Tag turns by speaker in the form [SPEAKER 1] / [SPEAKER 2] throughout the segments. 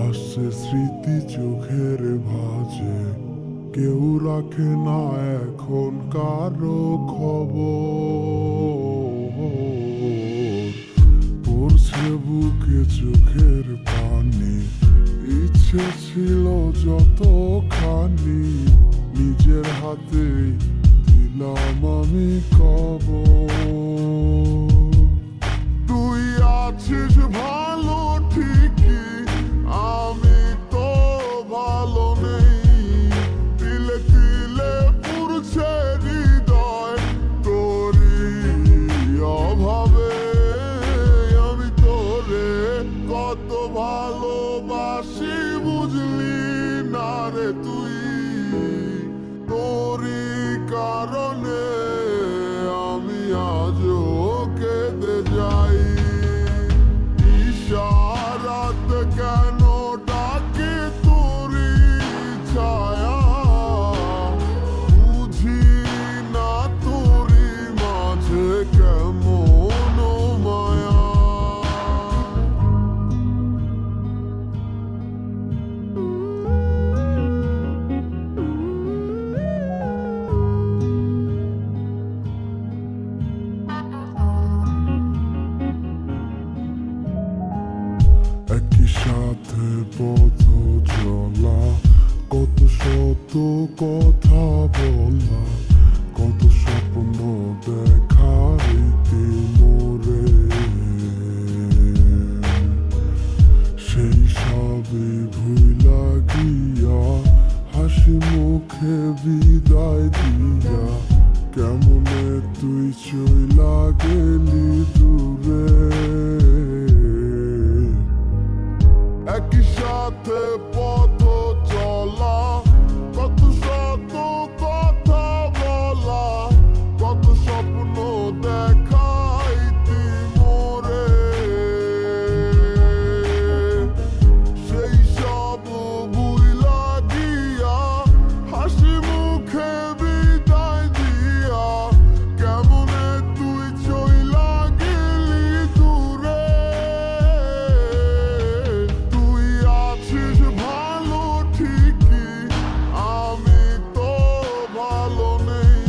[SPEAKER 1] ভাসছে স্মৃতি চোখের ভাঁজে, কেউ রাখে না এখন কারো খবর। পড়ছে বুকে চোখের পানি, ইচ্ছে ছিল যতখানি, নিজের হাতে দিলাম আমি কবর। তুই আছিস ভালো ঠিকই, আমি তো ভালো নেই। তিলে তিলে পুড়ছে হৃদয় তোরই অভাবে। আমি তোরে কত ভালোবাসি বুঝলি না রে তুই। তোরই কারণে আমি আজও কেঁদে যাই। ইশারাত কেন ডাকে তোরই ছায়া, বুঝি না তোরই মাঝে কেমন মায়া। একই সাথে পথ চলা, কত শত কথা বলা, কত স্বপ্ন দেখা মোরে। সেই সবই ভুইলা গিয়া, হাসি মুখে বিদায় দিয়া, কেমনে তুই চইলা গেলি দূরে। একই সাথে পথ চলা, কত শত কথা বলা, কত স্বপ্ন দেখাইতি মোরে। সেই সব ভুইলা গিয়া, হাসি মুখে বিদায় দিয়া, কেমনে তুই চইলা গেলি দূরে। তুই আছিস ভালো ঠিকই, আমি তো ভালো নেই।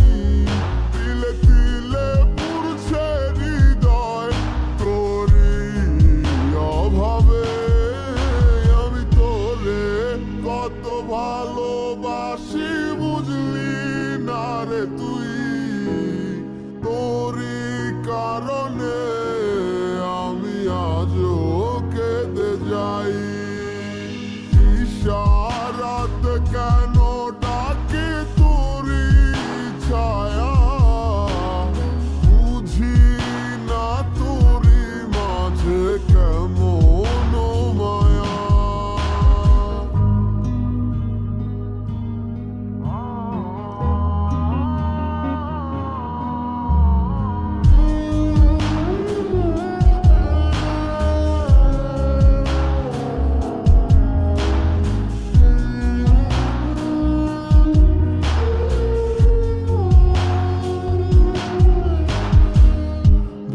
[SPEAKER 1] তিলে তিলে পুড়ছে হৃদয় তোরই অভাবে। আমি তোরে কত ভালোবাসি বুঝলি না রে তুই। তোরই কারণে আমি আজও কেঁদে যাই। ইশারাত কেন ডাকে তোরই ছায়া, বুঝি না তোরই মাঝে কেমন মায়া।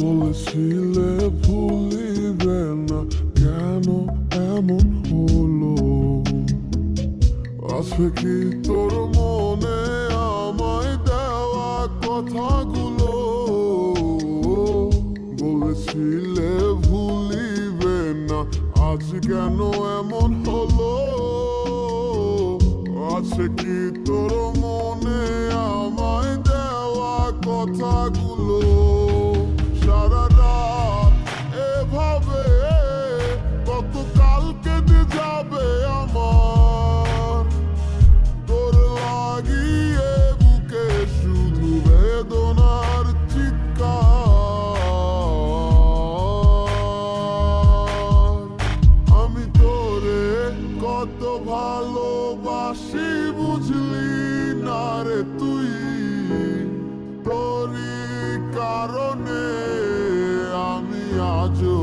[SPEAKER 1] বলেছিলে ভুলিবে না, কেন এমন হলো? আছে কি তোর মনে আমায় দেওয়া কথাগুলো? বলেছিলে ভুলিবে না, আজ কেন এমন হলো? আছে কি তোর মনে আমায় দেওয়া কথাগুলো? সারা রাত এভাবে কত কাল কেটে যাবে আমার। তোর লাগিয়ে বুকে শুধু বেদনার চিৎকার। আমি তোরে কত ভালোবাসি বুঝলি না রে তুই। তোরই কারণে আমি আজও